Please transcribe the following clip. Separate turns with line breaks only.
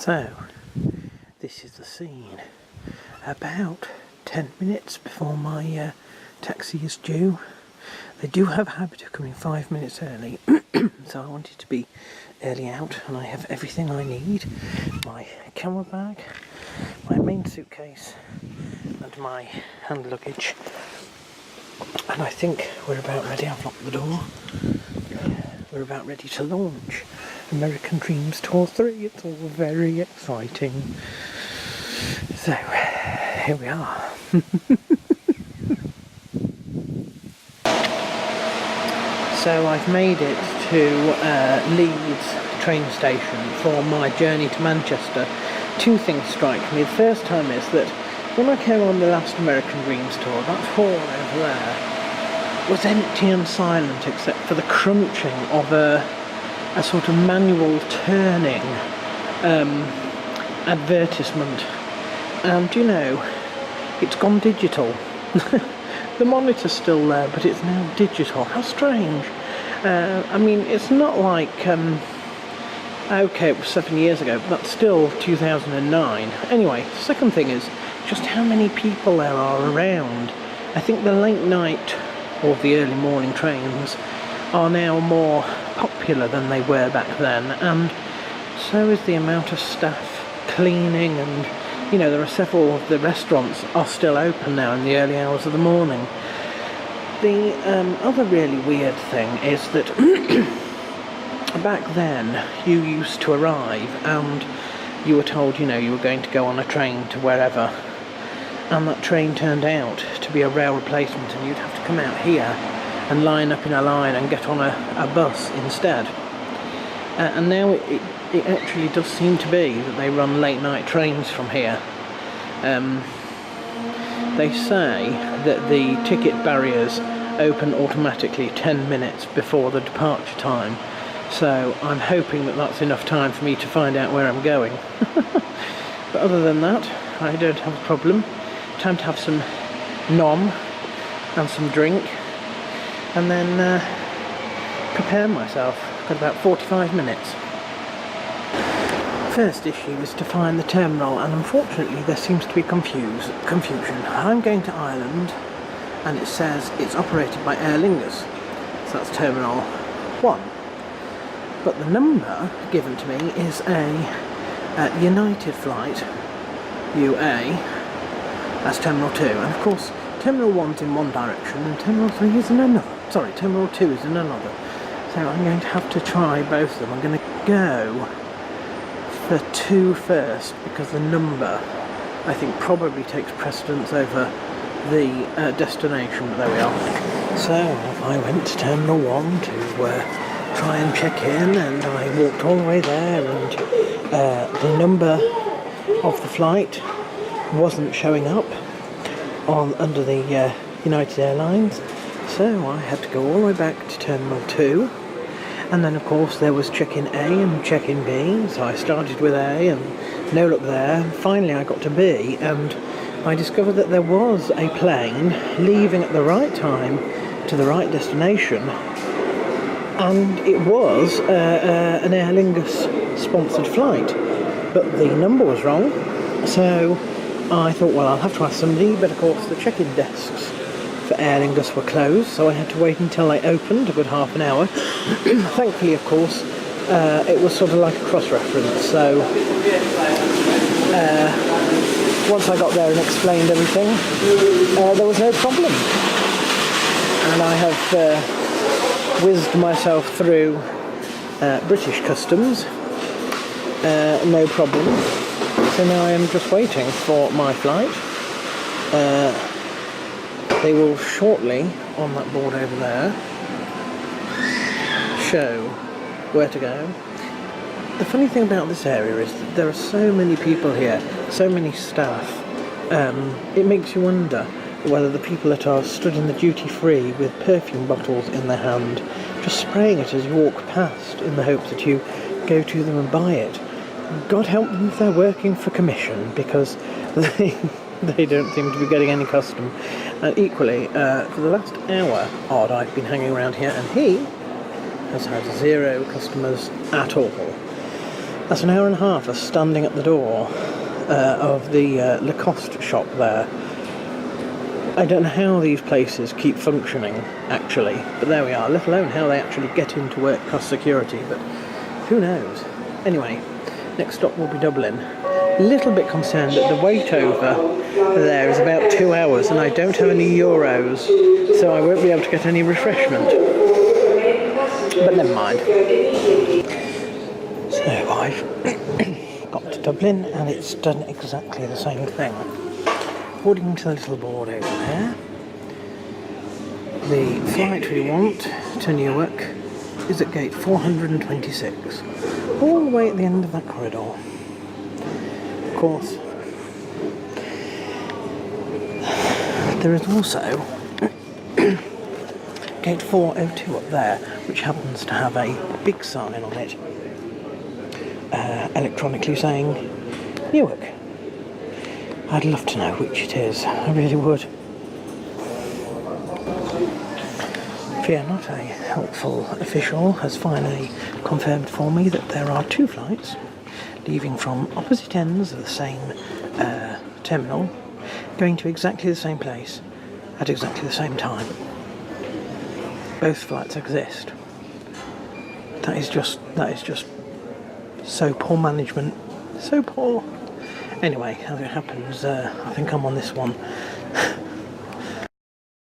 So, this is the scene. About 10 minutes before my taxi is due. They do have a habit of coming 5 minutes early, so I wanted to be early out, and I have everything I need. My camera bag, my main suitcase, and my hand luggage. And I think we're about ready. I've locked the door. We're about ready to launch American Dreams Tour 3. It's all very exciting. So, here we are. So I've made it to Leeds train station for my journey to Manchester. Two things strike me. The first time is that when I came on the last American Dreams tour, that hall over there was empty and silent except for the crunching of a sort of manual turning advertisement. And you know, it's gone digital. The monitor's still there, but it's now digital. How strange. I mean, it's not like, okay, it was 7 years ago, but that's still 2009. Anyway, second thing is just how many people there are around. I think the late night or the early morning trains are now more popular than they were back then, and so is the amount of staff cleaning, and you know, there are several of the restaurants are still open now in the early hours of the morning. The other really weird thing is that back then you used to arrive and you were told, you know, you were going to go on a train to wherever, and that train turned out to be a rail replacement, and you'd have to come out here and line up in a line and get on a bus instead. And now it actually does seem to be that they run late night trains from here. They say that the ticket barriers open automatically 10 minutes before the departure time, so I'm hoping that that's enough time for me to find out where I'm going. But other than that, I don't have a problem. Time to have some nom and some drink, and then prepare myself. I've got about 45 minutes. First issue is to find the terminal, and unfortunately there seems to be confusion. I'm going to Ireland, and it says it's operated by Aer Lingus, so that's Terminal 1. But the number given to me is a United flight, UA, that's Terminal 2, and of course Terminal 1's in one direction and Terminal 3 is in another. Sorry, Terminal 2 is in another. So I'm going to have to try both of them. I'm going to go for 2 first, because the number, I think, probably takes precedence over the destination. But there we are. So I went to Terminal 1 to try and check in, and I walked all the way there, and the number of the flight wasn't showing up under the United Airlines, so I had to go all the way back to Terminal 2, and then of course there was check-in A and check-in B, so I started with A and no luck there. Finally I got to B, and I discovered that there was a plane leaving at the right time to the right destination, and it was an Aer Lingus sponsored flight, but the number was wrong. So I thought, well, I'll have to ask somebody, but of course the check-in desks for Aer Lingus were closed, so I had to wait until they opened, a good half an hour. Thankfully, of course, it was sort of like a cross-reference, so once I got there and explained everything, there was no problem. And I have whizzed myself through British customs, no problem. So now I am just waiting for my flight. They will shortly, on that board over there, show where to go. The funny thing about this area is that there are so many people here, so many staff. It makes you wonder whether the people that are stood in the duty-free with perfume bottles in their hand, just spraying it as you walk past in the hope that you go to them and buy it. God help them if they're working for commission, because they don't seem to be getting any custom. And equally, for the last hour odd I've been hanging around here, and he has had 0 customers at all. That's an hour and a half of standing at the door of the Lacoste shop there. I don't know how these places keep functioning, actually, but there we are, let alone how they actually get into work cost security, but who knows. Anyway, next stop will be Dublin. A little bit concerned that the wait over there is about 2 hours and I don't have any euros, so I won't be able to get any refreshment. But never mind. So I've got to Dublin and it's done exactly the same thing. According to the little board over there, the flight we want to Newark is at gate 426, all the way at the end of that corridor. Of course, there is also gate 402 up there, which happens to have a big sign on it, electronically saying Newark. I'd love to know which it is, I really would. Fear not, a helpful official has finally confirmed for me that there are 2 flights leaving from opposite ends of the same terminal, going to exactly the same place at exactly the same time. Both flights exist. That is just so poor management, so poor. Anyway, as it happens, I think I'm on this one